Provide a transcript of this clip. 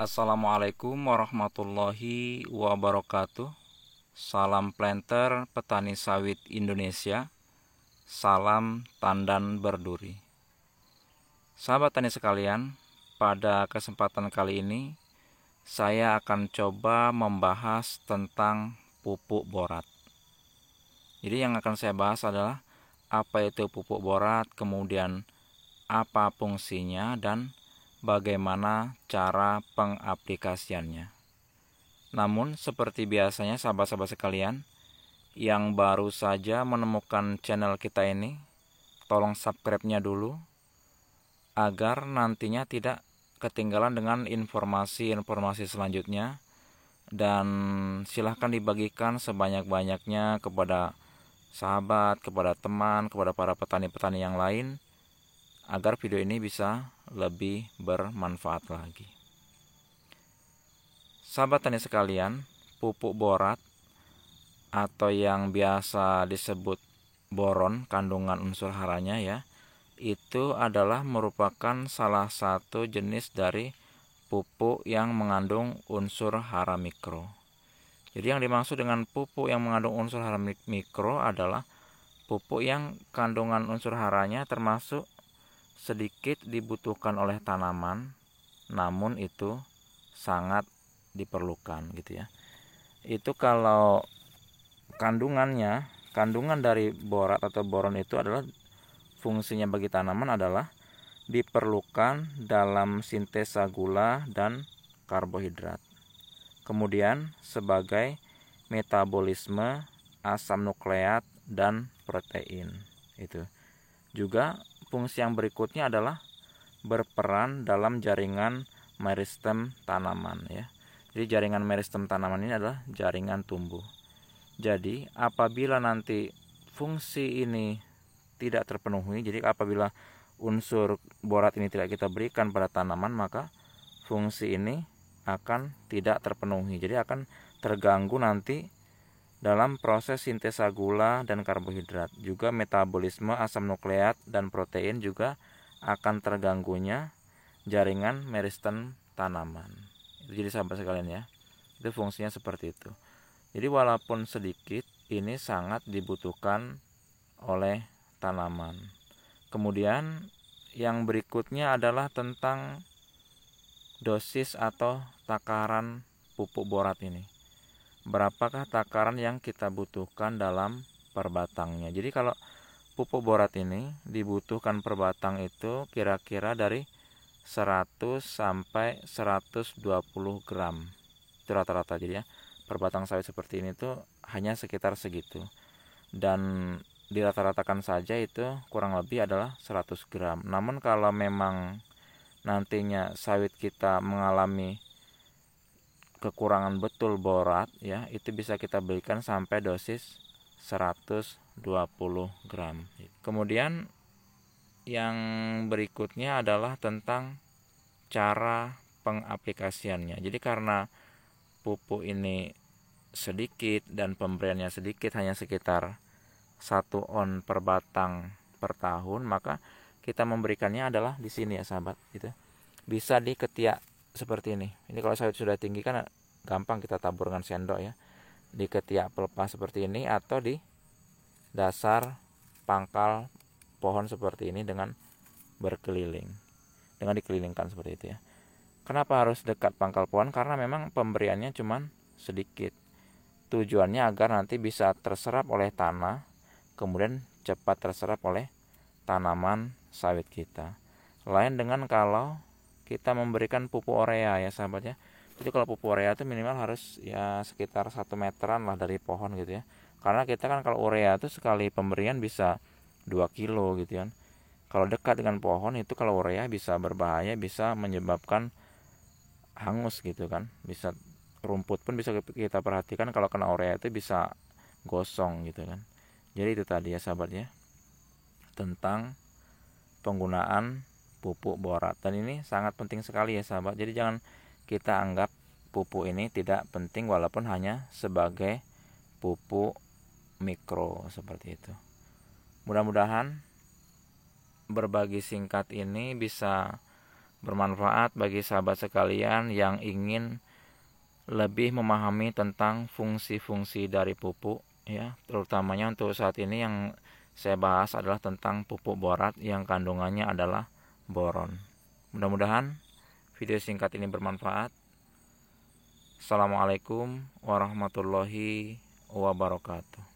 Assalamualaikum warahmatullahi wabarakatuh. Salam planter petani sawit Indonesia. Salam tandan berduri. Sahabat tani sekalian, pada kesempatan kali ini saya akan coba membahas tentang pupuk borat. Jadi yang akan saya bahas adalah apa itu pupuk borat, kemudian apa fungsinya, dan bagaimana cara pengaplikasiannya. Namun seperti biasanya sahabat-sahabat sekalian yang baru saja menemukan channel kita ini, tolong subscribe-nya dulu agar nantinya tidak ketinggalan dengan informasi-informasi selanjutnya, dan silahkan dibagikan sebanyak-banyaknya kepada sahabat, kepada teman, kepada para petani-petani yang lain agar video ini bisa lebih bermanfaat lagi. Sahabat tani sekalian, pupuk borat atau yang biasa disebut boron, kandungan unsur haranya ya, itu adalah merupakan salah satu jenis dari pupuk yang mengandung unsur hara mikro. Jadi yang dimaksud dengan pupuk yang mengandung unsur hara mikro adalah pupuk yang kandungan unsur haranya termasuk sedikit dibutuhkan oleh tanaman, namun itu sangat diperlukan gitu ya. Itu kalau kandungan dari borat atau boron itu adalah fungsinya bagi tanaman adalah diperlukan dalam sintesa gula dan karbohidrat. Kemudian sebagai metabolisme asam nukleat dan protein. Itu. Juga fungsi yang berikutnya adalah berperan dalam jaringan meristem tanaman ya. Jadi jaringan meristem tanaman ini adalah jaringan tumbuh. Jadi apabila nanti fungsi ini tidak terpenuhi, jadi apabila unsur borat ini tidak kita berikan pada tanaman, maka fungsi ini akan tidak terpenuhi. Jadi akan terganggu nanti dalam proses sintesa gula dan karbohidrat. Juga metabolisme asam nukleat dan protein juga akan terganggunya jaringan meristem tanaman. Itu jadi sahabat sekalian ya, itu fungsinya seperti itu. Jadi walaupun sedikit, ini sangat dibutuhkan oleh tanaman. Kemudian yang berikutnya adalah tentang dosis atau takaran pupuk borat ini. Berapakah takaran yang kita butuhkan dalam per batangnya? Jadi kalau pupuk borat ini dibutuhkan per batang itu kira-kira dari 100 sampai 120 gram. Itu rata-rata jadi ya. Per batang sawit seperti ini tuh hanya sekitar segitu. Dan dirata-ratakan saja itu kurang lebih adalah 100 gram. Namun kalau memang nantinya sawit kita mengalami kekurangan betul borat ya, itu bisa kita berikan sampai dosis 120 gram. Kemudian yang berikutnya adalah tentang cara pengaplikasiannya. Jadi karena pupuk ini sedikit dan pemberiannya sedikit, hanya sekitar 1 on per batang per tahun, maka kita memberikannya adalah di sini ya sahabat gitu. Bisa di ketiak seperti ini. Ini kalau sawit sudah tinggi kan gampang kita tabur dengan sendok ya. Di ketiak pelepah seperti ini atau di dasar pangkal pohon seperti ini dengan berkeliling. Dengan dikelilingkan seperti itu ya. Kenapa harus dekat pangkal pohon? Karena memang pemberiannya cuma sedikit. Tujuannya agar nanti bisa terserap oleh tanah, kemudian cepat terserap oleh tanaman sawit kita. Lain dengan kalau kita memberikan pupuk urea ya sahabat ya. Jadi kalau pupuk urea itu minimal harus ya sekitar 1 meteran lah dari pohon gitu ya. Karena kita kan kalau urea itu sekali pemberian bisa 2 kilo gitu kan. Kalau dekat dengan pohon itu kalau urea bisa berbahaya, bisa menyebabkan hangus gitu kan. Bisa rumput pun bisa kita perhatikan kalau kena urea itu bisa gosong gitu kan. Jadi itu tadi ya sahabat ya, tentang penggunaan pupuk borat. Dan ini sangat penting sekali ya sahabat. Jadi jangan kita anggap pupuk ini tidak penting walaupun hanya sebagai pupuk mikro seperti itu. Mudah-mudahan berbagi singkat ini bisa bermanfaat bagi sahabat sekalian yang ingin lebih memahami tentang fungsi-fungsi dari pupuk, ya, terutamanya untuk saat ini yang saya bahas adalah tentang pupuk borat yang kandungannya adalah boron. Mudah-mudahan video singkat ini bermanfaat. Assalamualaikum warahmatullahi wabarakatuh.